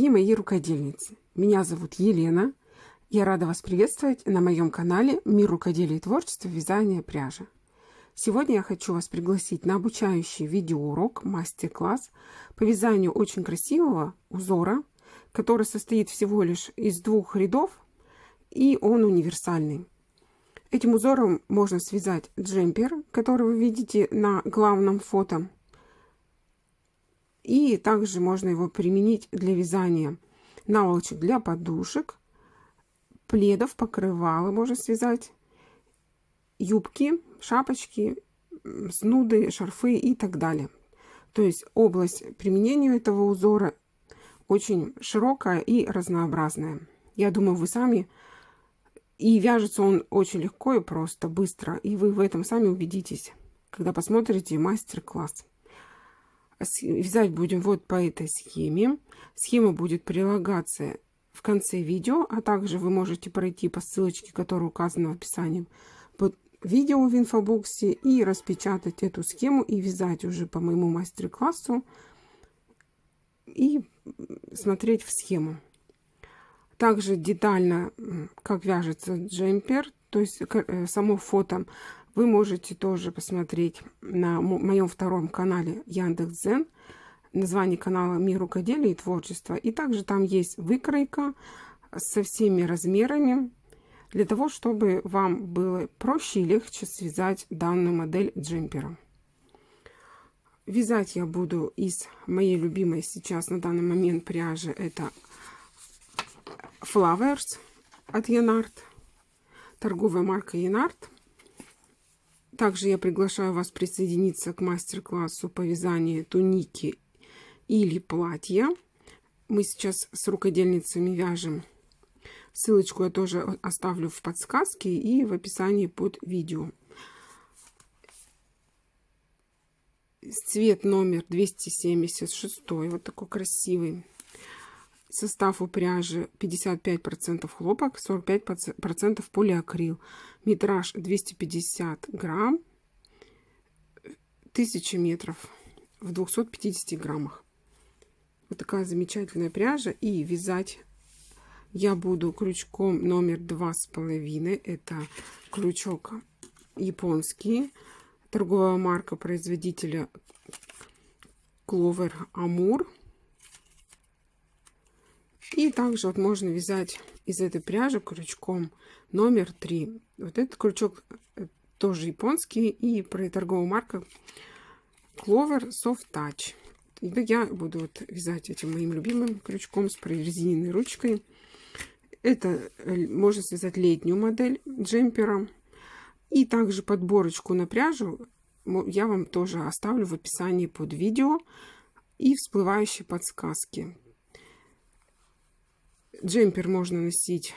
Дорогие мои рукодельницы, меня зовут Елена. Я рада вас приветствовать на моем канале «Мир рукоделия и творчества. Вязания пряжи». Сегодня я хочу вас пригласить на обучающий видеоурок, мастер-класс по вязанию очень красивого узора, который состоит всего лишь из 2 рядов, и он универсальный. Этим узором можно связать джемпер, который вы видите на главном фото. И также можно его применить для вязания наволочек для подушек, пледов, покрывала можно связать, юбки, шапочки, снуды, шарфы и так далее. То есть область применения этого узора очень широкая и разнообразная. Я думаю, вы сами... И вяжется он очень легко и просто, быстро. И вы в этом сами убедитесь, когда посмотрите мастер-класс. Вязать будем вот по этой схеме. Схема будет прилагаться в конце видео, а также вы можете пройти по ссылочке, которая указана в описании под видео в инфобоксе, и распечатать эту схему и вязать уже по моему мастер-классу и смотреть в схему. Также детально, как вяжется джемпер, то есть само фото, вы можете тоже посмотреть на моем втором канале Яндекс.Дзен. Название канала «Мир рукоделия и творчества». И также там есть выкройка со всеми размерами, для того, чтобы вам было проще и легче связать данную модель джемпера. Вязать я буду из моей любимой сейчас на данный момент пряжи. Это Flowers от Янарт, торговая марка Янарт. Также я приглашаю вас присоединиться к мастер-классу по вязанию туники или платья. Мы сейчас с рукодельницами вяжем. Ссылочку я тоже оставлю в подсказке и в описании под видео. Цвет номер 276, вот такой красивый. Состав у пряжи 55% хлопок, 45% полиакрил. Метраж 250 грамм, 1000 метров в 250 граммах. Вот такая замечательная пряжа. И вязать я буду крючком номер 2,5. Это крючок японский. Торговая марка производителя Clover Amour. И также вот можно вязать из этой пряжи крючком номер 3. Вот этот крючок тоже японский, и про торговую марку Clover Soft Touch. И я буду вот вязать этим моим любимым крючком с прорезиненной ручкой. Это можно связать летнюю модель джемпера. И также подборочку на пряжу я вам тоже оставлю в описании под видео и всплывающие подсказки. Джемпер можно носить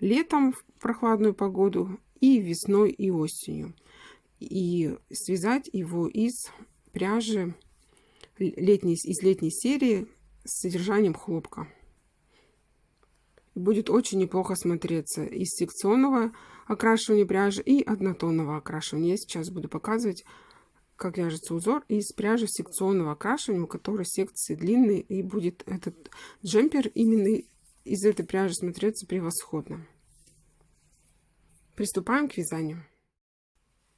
летом в прохладную погоду и весной и осенью. И связать его из пряжи из летней серии с содержанием хлопка. Будет очень неплохо смотреться из секционного окрашивания пряжи и однотонного окрашивания. Я сейчас буду показывать, как вяжется узор из пряжи секционного окрашивания, у которой секции длинные, и будет этот джемпер именно из этой пряжи смотреться превосходно. Приступаем к вязанию.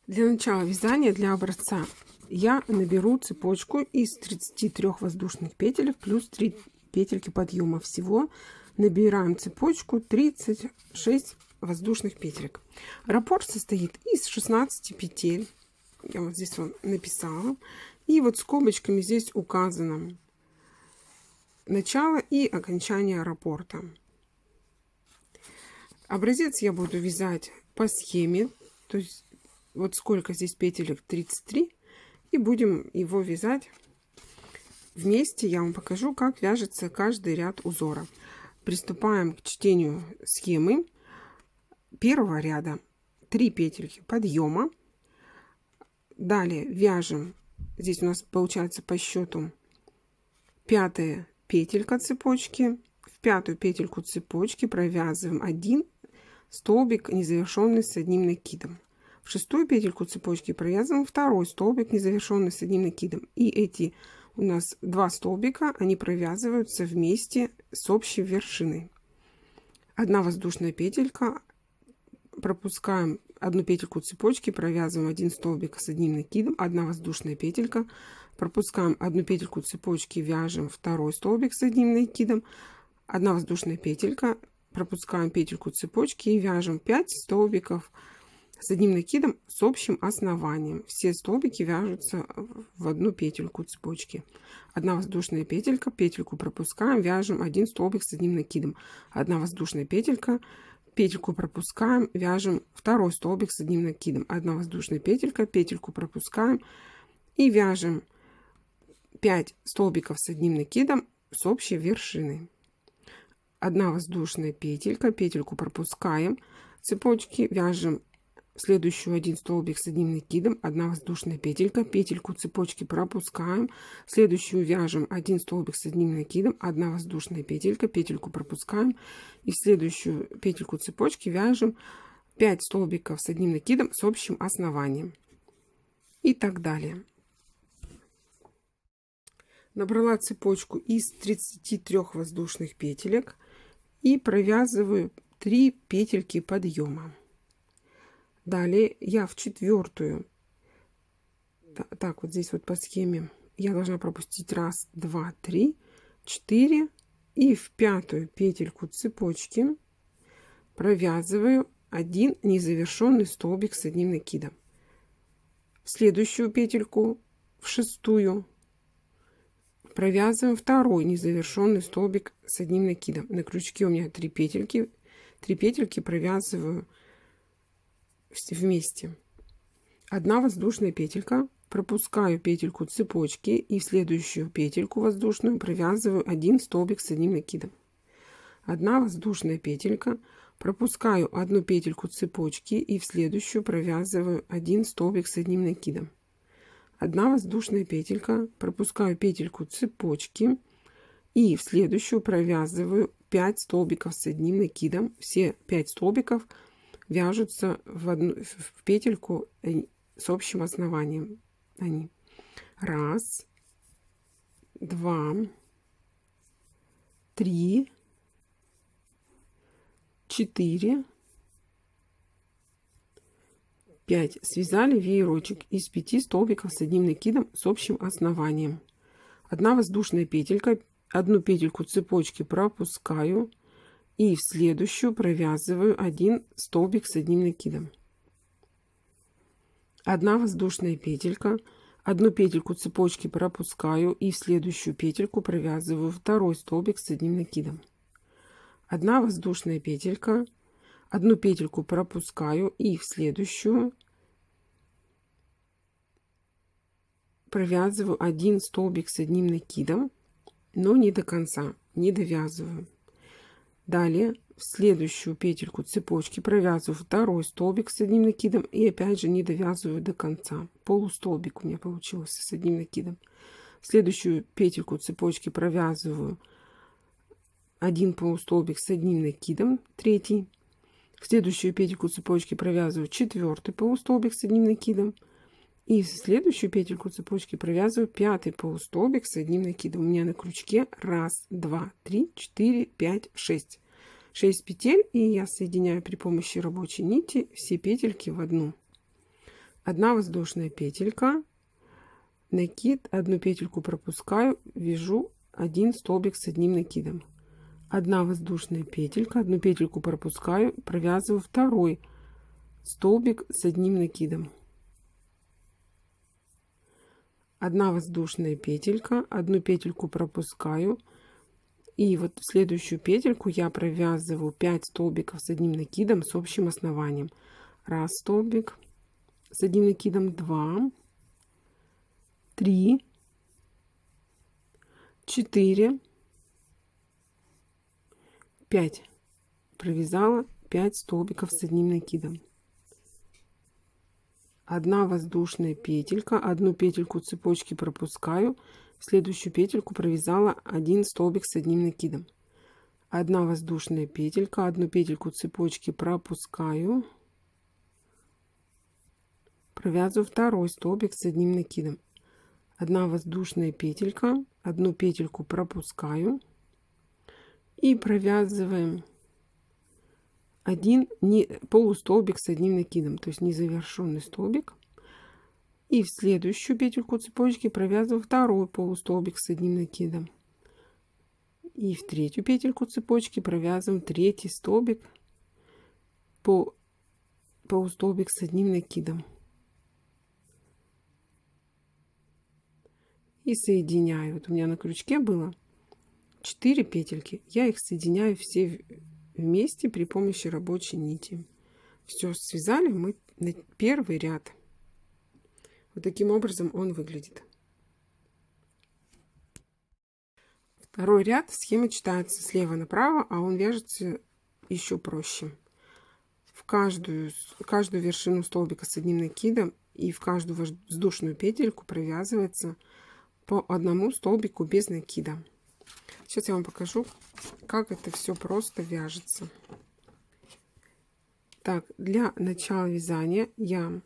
Для начала вязания, для образца, я наберу цепочку из 33 воздушных петель плюс 3 петельки подъема. Всего набираем цепочку 36 воздушных петелек. Раппорт состоит из 16 петель. Я вот здесь вам написала. И вот скобочками здесь указано начало и окончание раппорта. Образец я буду вязать по схеме. То есть вот сколько здесь петелек, 33. И будем его вязать вместе. Я вам покажу, как вяжется каждый ряд узора. Приступаем к чтению схемы. Первого ряда 3 петельки подъема. Далее вяжем, здесь у нас получается по счету 5-я петелька цепочки. В 5-ю петельку цепочки провязываем 1 столбик, незавершенный с одним накидом. В 6-ю петельку цепочки провязываем 2-й столбик, незавершенный с одним накидом. И эти у нас 2 столбика, они провязываются вместе с общей вершиной. 1 воздушная петелька, пропускаем 1 петельку цепочки, провязываем 1 столбик с одним накидом, 1 воздушная петелька, пропускаем 1 петельку цепочки, вяжем 2 столбик с одним накидом, 1 воздушная петелька, пропускаем петельку цепочки и вяжем 5 столбиков с одним накидом с общим основанием. Все столбики вяжутся в 1 петельку цепочки. 1 воздушная петелька, петельку пропускаем, вяжем 1 столбик с одним накидом. 1 воздушная петелька, петельку пропускаем, вяжем 2 столбик с одним накидом. 1 воздушная петелька, петельку пропускаем и вяжем 5 столбиков с одним накидом с общей вершиной. 1 воздушная петелька, петельку пропускаем, цепочки, вяжем следующую 1 столбик с одним накидом, 1 воздушная петелька, петельку цепочки пропускаем, следующую вяжем 1 столбик с одним накидом, 1 воздушная петелька, петельку пропускаем и в следующую петельку цепочки вяжем 5 столбиков с одним накидом с общим основанием и так далее. Набрала цепочку из 33 воздушных петелек и провязываю 3 петельки подъема. Далее я в 4-ю, так вот здесь вот по схеме, я должна пропустить 1, 2, 3, 4 и в 5-ю петельку цепочки провязываю 1 незавершенный столбик с одним накидом. В следующую петельку, в 6-ю, провязываем 2 незавершенный столбик с одним накидом. На крючке у меня 3 петельки провязываю вместе. 1 воздушная петелька, пропускаю петельку цепочки и в следующую петельку воздушную провязываю 1 столбик с одним накидом. 1 воздушная петелька, пропускаю 1 петельку цепочки и в следующую провязываю 1 столбик с одним накидом. 1 воздушная петелька, пропускаю петельку цепочки и в следующую провязываю 5 столбиков с одним накидом. Все 5 столбиков вяжутся в петельку с общим основанием. Они 1, 2, 3, 4, 5. Связали веерочек из 5 столбиков с одним накидом с общим основанием. 1 воздушная петелька, 1 петельку цепочки пропускаю и в следующую провязываю 1 столбик с одним накидом. 1 воздушная петелька, 1 петельку цепочки пропускаю и в следующую петельку провязываю 2 столбик с одним накидом. 1 воздушная петелька, 1 петельку пропускаю и в следующую провязываю 1 столбик с одним накидом, но не до конца, не довязываю. Далее в следующую петельку цепочки провязываю 2 столбик с одним накидом и опять же не довязываю до конца. Полустолбик у меня получился с одним накидом. В следующую петельку цепочки провязываю 1 полустолбик с одним накидом, 3. В следующую петельку цепочки провязываю 4 полустолбик с одним накидом. И в следующую петельку цепочки провязываю 5 полустолбик с одним накидом. У меня на крючке 1, 2, 3, 4, 5, 6. 6 петель, и я соединяю при помощи рабочей нити все петельки в одну. 1 воздушная петелька, накид, 1 петельку пропускаю, вяжу 1 столбик с одним накидом. 1 воздушная петелька, 1 петельку пропускаю, провязываю 2 столбик с одним накидом. 1 воздушная петелька, 1 петельку пропускаю и вот в следующую петельку я провязываю 5 столбиков с одним накидом с общим основанием. 1 столбик с одним накидом, 2, 3, 4, 5. Провязала 5 столбиков с одним накидом. 1 воздушная петелька, 1 петельку цепочки пропускаю, в следующую петельку провязала 1 столбик с одним накидом. 1 воздушная петелька, 1 петельку цепочки пропускаю, провязываю 2 столбик с одним накидом. 1 воздушная петелька, 1 петельку пропускаю и провязываем 1 полустолбик с одним накидом, то есть незавершенный столбик. И в следующую петельку цепочки провязываю 2 полустолбик с одним накидом. И в 3-ю петельку цепочки провязываем 3-й столбик по полустолбик с одним накидом. И соединяю. Вот у меня на крючке было 4 петельки. Я их соединяю все вместе при помощи рабочей нити. Все, связали мы на первый ряд. Вот таким образом он выглядит. Второй ряд схема читается слева направо, а он вяжется еще проще. В каждую вершину столбика с одним накидом и в каждую воздушную петельку провязывается по 1 столбику без накида. Сейчас я вам покажу, как это все просто вяжется. Так, для начала вязания я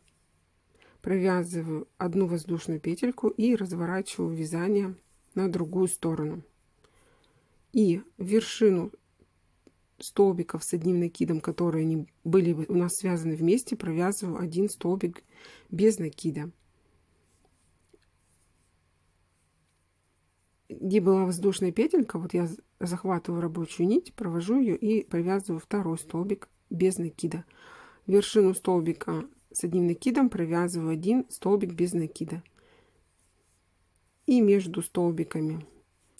провязываю 1 воздушную петельку и разворачиваю вязание на другую сторону. И вершину столбиков с одним накидом, которые они были у нас связаны вместе, провязываю 1 столбик без накида. Где была воздушная петелька, вот я захватываю рабочую нить, провожу ее и провязываю 2 столбик без накида. Вершину столбика с одним накидом провязываю 1 столбик без накида. И между столбиками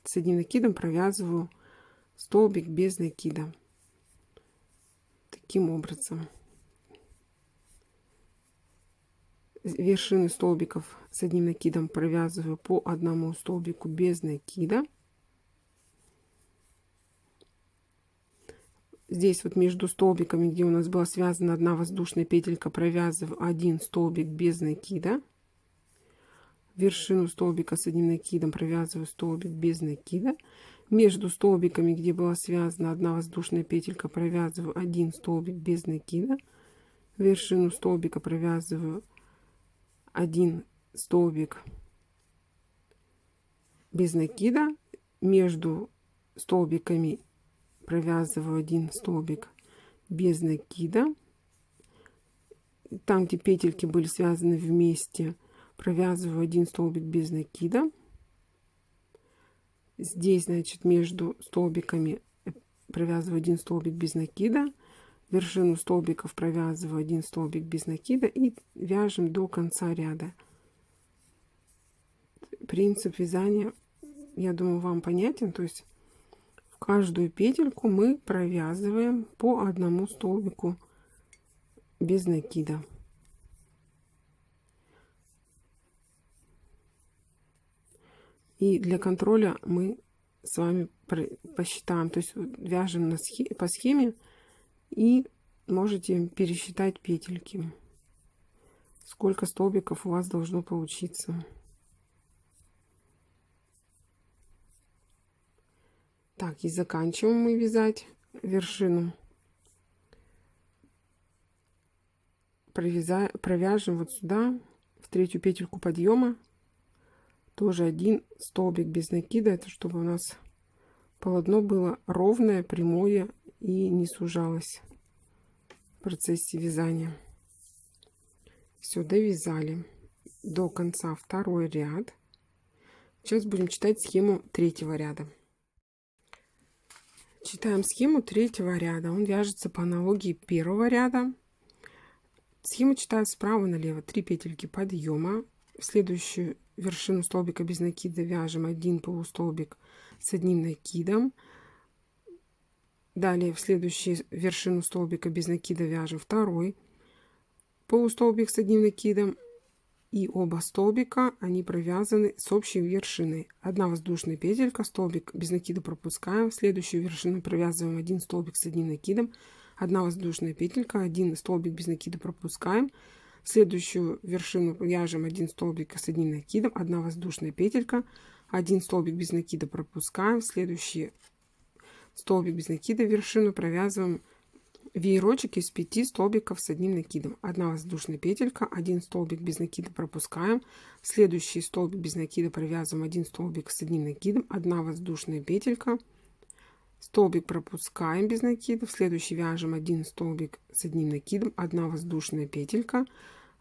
с одним накидом провязываю столбик без накида. Таким образом. Вершины столбиков с одним накидом провязываю по 1 столбику без накида. Здесь вот между столбиками, где у нас была связана 1 воздушная петелька, провязываю 1 столбик без накида. Вершину столбика с одним накидом провязываю столбик без накида. Между столбиками, где была связана 1 воздушная петелька, провязываю 1 столбик без накида. Вершину столбика провязываю 1 столбик без накида. Между столбиками провязываю 1 столбик без накида. Там, где петельки были связаны вместе, провязываю 1 столбик без накида. Здесь, значит, между столбиками провязываю 1 столбик без накида. Вершину столбиков провязываю 1 столбик без накида и вяжем до конца ряда. Принцип вязания, я думаю, вам понятен. То есть в каждую петельку мы провязываем по 1 столбику без накида. И для контроля мы с вами посчитаем, то есть вяжем по схеме и можете пересчитать петельки, сколько столбиков у вас должно получиться. Так, и заканчиваем мы вязать вершину. Провяжем вот сюда, в 3-ю петельку подъема, тоже 1 столбик без накида. Это чтобы у нас полотно было ровное, прямое и не сужалось в процессе вязания. Все, довязали до конца 2-й ряд. Сейчас будем читать схему 3-го ряда. Читаем схему 3-го ряда. Он вяжется по аналогии 1-го ряда. Схему читаю справа налево. 3 петельки подъема. В следующую вершину столбика без накида вяжем 1 полустолбик с одним накидом. Далее в следующую вершину столбика без накида вяжем 2 полустолбик с одним накидом. И оба столбика, они провязаны с общей вершиной. 1 воздушная петелька, столбик без накида пропускаем. В следующую вершину провязываем 1 столбик с одним накидом. 1 воздушная петелька, 1 столбик без накида пропускаем. В следующую вершину вяжем 1 столбик с одним накидом, 1 воздушная петелька, 1 столбик без накида пропускаем. В следующий столбик без накида вершину провязываем веерочек из 5 столбиков с одним накидом. 1 воздушная петелька, 1 столбик без накида пропускаем, следующий столбик без накида провязываем 1 столбик с одним накидом, 1 воздушная петелька, столбик пропускаем без накида, в следующий вяжем 1 столбик с одним накидом, 1 воздушная петелька,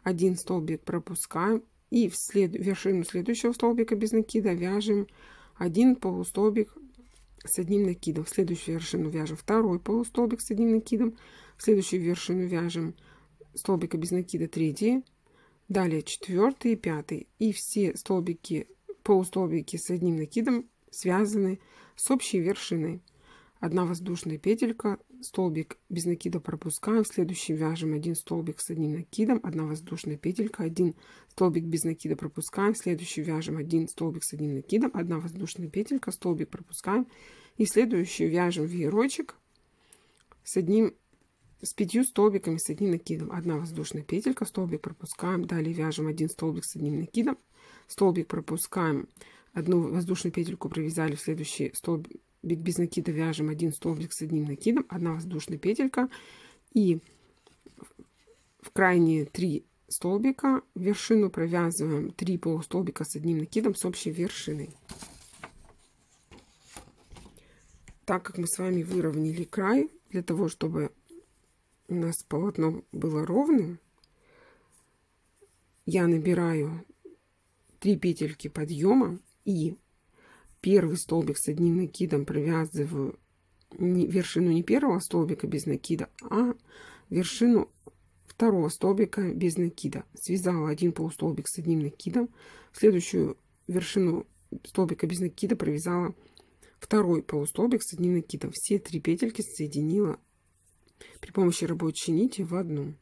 1 столбик пропускаем и в вершину следующего столбика без накида вяжем 1 полустолбик с одним накидом. В следующую вершину вяжем 2 полустолбик с одним накидом, в следующую вершину вяжем столбика без накида 3, далее 4 и 5, и все столбики, полустолбики с одним накидом связаны с общей вершиной. 1 воздушная петелька, столбик без накида пропускаем, в следующий вяжем 1 столбик с одним накидом, 1 воздушная петелька, 1 столбик без накида пропускаем, в следующий вяжем 1 столбик с одним накидом, 1 воздушная петелька, столбик пропускаем, и следующий вяжем веерочек с 5 столбиками с одним накидом, 1 воздушная петелька, столбик пропускаем, далее вяжем 1 столбик с одним накидом, столбик пропускаем, 1 воздушную петельку провязали, в следующий столбик без накида вяжем 1 столбик с одним накидом, 1 воздушная петелька, и в крайние 3 столбика в вершину провязываем 3 полустолбика с одним накидом с общей вершиной. Так как мы с вами выровняли край, для того чтобы у нас полотно было ровным, я набираю 3 петельки подъема и первый столбик с одним накидом провязываю вершину не первого столбика без накида, а вершину второго столбика без накида. Связала 1 полустолбик с одним накидом, в следующую вершину столбика без накида провязала 2 полустолбик с одним накидом. Все 3 петельки соединила при помощи рабочей нити в одну.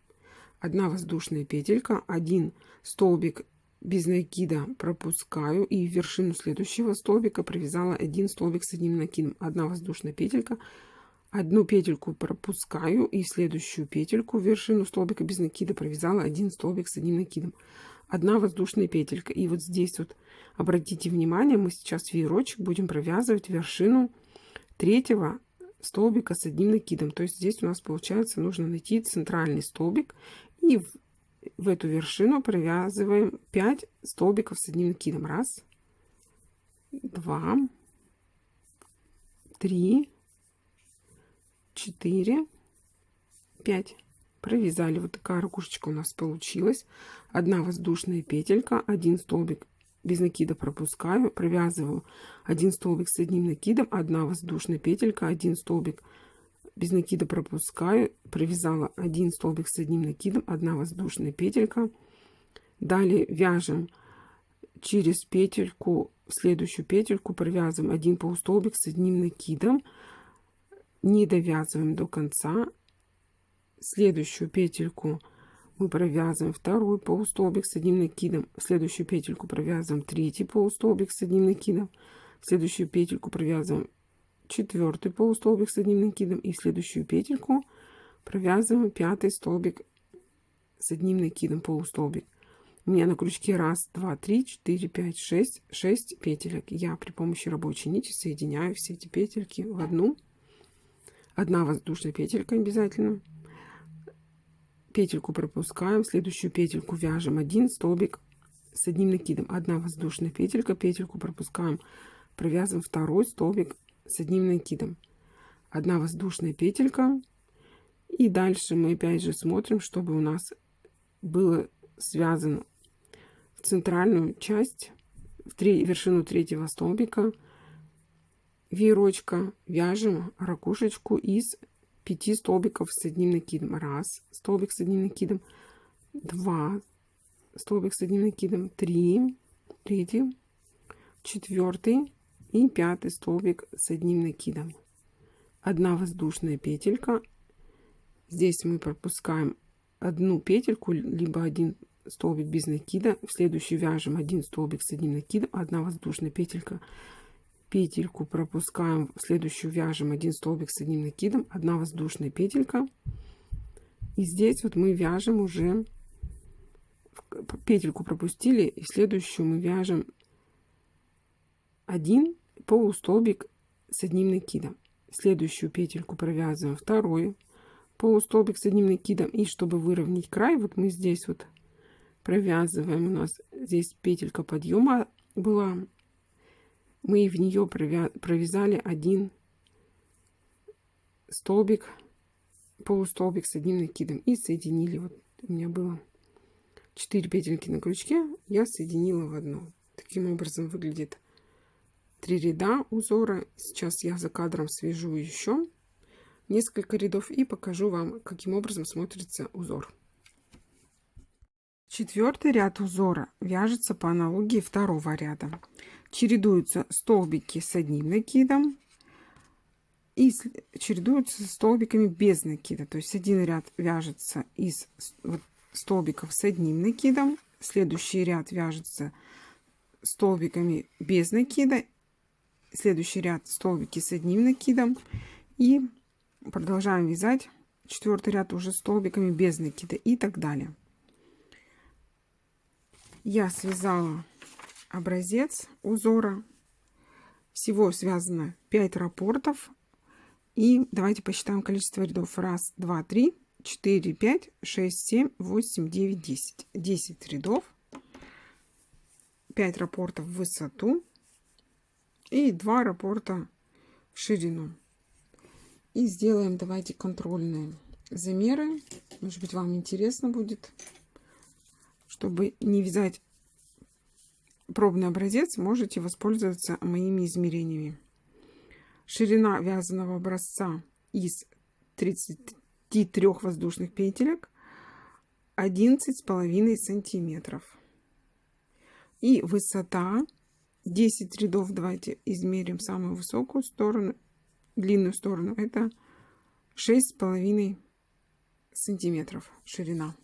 1 воздушная петелька, 1 столбик без накида пропускаю и в вершину следующего столбика провязала 1 столбик с одним накидом, 1 воздушная петелька, 1 петельку пропускаю и в следующую петельку в вершину столбика без накида провязала 1 столбик с одним накидом, 1 воздушная петелька. И вот здесь вот обратите внимание, мы сейчас веерочек будем провязывать вершину 3 столбика с одним накидом. То есть здесь у нас получается нужно найти центральный столбик и в эту вершину провязываем 5 столбиков с одним накидом. 1, 2, 3, 4, 5. Провязали. Вот такая ракушечка у нас получилась. 1 воздушная петелька, 1 столбик без накида пропускаю, провязываю 1 столбик с одним накидом, 1 воздушная петелька, 1 столбик без накида пропускаю, провязала 1 столбик с одним накидом, 1 воздушная петелька. Далее вяжем через петельку, в следующую петельку провязываем 1 полустолбик с одним накидом, не довязываем до конца. Следующую петельку мы провязываем 2 полустолбик с одним накидом, в следующую петельку провязываем 3 полустолбик с одним накидом, в следующую петельку провязываем 4 полустолбик с одним накидом и в следующую петельку провязываем 5 столбик с одним накидом, полустолбик. У меня на крючке 1, 2, 3, 4, 5, 6 петелек. Я при помощи рабочей нити соединяю все эти петельки в одну. 1 воздушная петелька обязательно. Петельку пропускаем, в следующую петельку вяжем 1 столбик с одним накидом, 1 воздушная петелька, петельку пропускаем, провязываем 2 столбик с одним накидом, 1 воздушная петелька, и дальше мы опять же смотрим, чтобы у нас было связано в центральную часть, в вершину 3 столбика веерочка вяжем ракушечку из 5 столбиков с одним накидом. 1 столбик с одним накидом, 2 столбик с одним накидом, 3, 4 и 5 столбик с одним накидом. 1 воздушная петелька. Здесь мы пропускаем 1 петельку, либо 1 столбик без накида. В следующий вяжем 1 столбик с одним накидом, 1 воздушная петелька. Петельку пропускаем, в следующую вяжем 1 столбик с одним накидом, 1 воздушная петелька. И здесь вот мы вяжем уже, петельку пропустили, и следующую мы вяжем 1 полустолбик с одним накидом. Следующую петельку провязываем 2 полустолбик с одним накидом. И чтобы выровнять край, вот мы здесь вот провязываем. У нас здесь петелька подъема была. Мы в нее провязали один столбик, полустолбик с одним накидом. И соединили. Вот у меня было 4 петельки на крючке. Я соединила в одну. Таким образом выглядит 3 ряда узора. Сейчас я за кадром свяжу еще несколько рядов и покажу вам, каким образом смотрится узор. 4-й ряд узора вяжется по аналогии 2-го ряда. Чередуются столбики с одним накидом и чередуются столбиками без накида. То есть один ряд вяжется из столбиков с одним накидом, следующий ряд вяжется столбиками без накида, следующий ряд столбики с одним накидом, и продолжаем вязать 4-й ряд уже столбиками без накида и так далее. Я связала образец узора. Всего связано 5 раппортов. И давайте посчитаем количество рядов. 1, 2, 3, 4, 5, 6, 7, 8, 9, 10. 10 рядов. 5 раппортов в высоту. И 2 раппорта в ширину. И сделаем, давайте, контрольные замеры. Может быть, вам интересно будет. Чтобы не вязать пробный образец, можете воспользоваться моими измерениями. Ширина вязаного образца из 33 воздушных петелек 11,5 сантиметров. И высота 10 рядов. Давайте измерим самую высокую сторону, длинную сторону. Это 6,5 сантиметров ширина.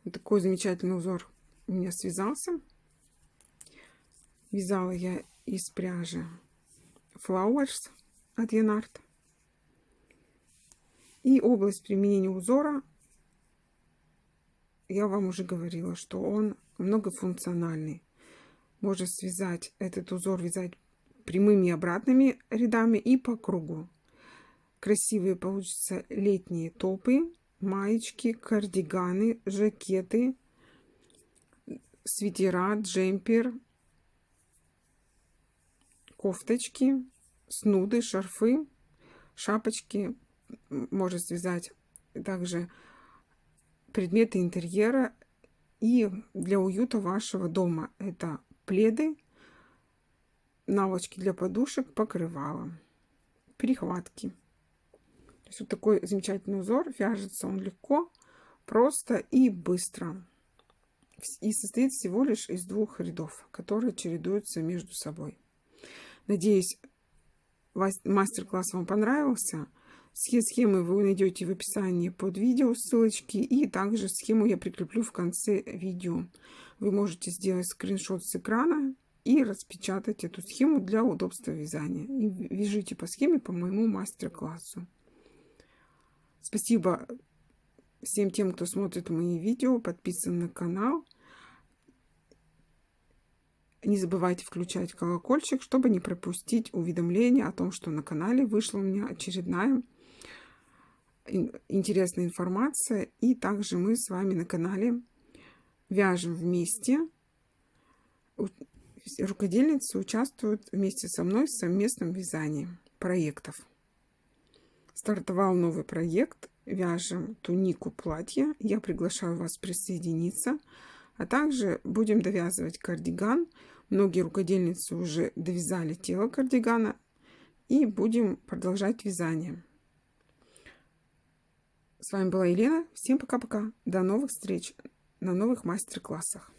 Вот такой замечательный узор у меня связался. Вязала я из пряжи Flowers от Янарт. И область применения узора, я вам уже говорила, что он многофункциональный. Можно связать этот узор, вязать прямыми и обратными рядами и по кругу. Красивые получатся летние топы, маечки, кардиганы, жакеты, свитера, джемпер, кофточки, снуды, шарфы, шапочки. Можно связать также предметы интерьера и для уюта вашего дома. Это пледы, наволочки для подушек, покрывала, перехватки. То есть вот такой замечательный узор. Вяжется он легко, просто и быстро. И состоит всего лишь из 2 рядов, которые чередуются между собой. Надеюсь, мастер-класс вам понравился. Все схемы вы найдете в описании под видео, ссылочки. И также схему я прикреплю в конце видео. Вы можете сделать скриншот с экрана и распечатать эту схему для удобства вязания. И вяжите по схеме по моему мастер-классу. Спасибо всем тем, кто смотрит мои видео, подписан на канал. Не забывайте включать колокольчик, чтобы не пропустить уведомления о том, что на канале вышла у меня очередная интересная информация. И также мы с вами на канале вяжем вместе. Рукодельницы участвуют вместе со мной в совместном вязании проектов. Стартовал новый проект. Вяжем тунику, платье. Я приглашаю вас присоединиться. А также будем довязывать кардиган. Многие рукодельницы уже довязали тело кардигана. И будем продолжать вязание. С вами была Елена. Всем пока-пока. До новых встреч на новых мастер-классах.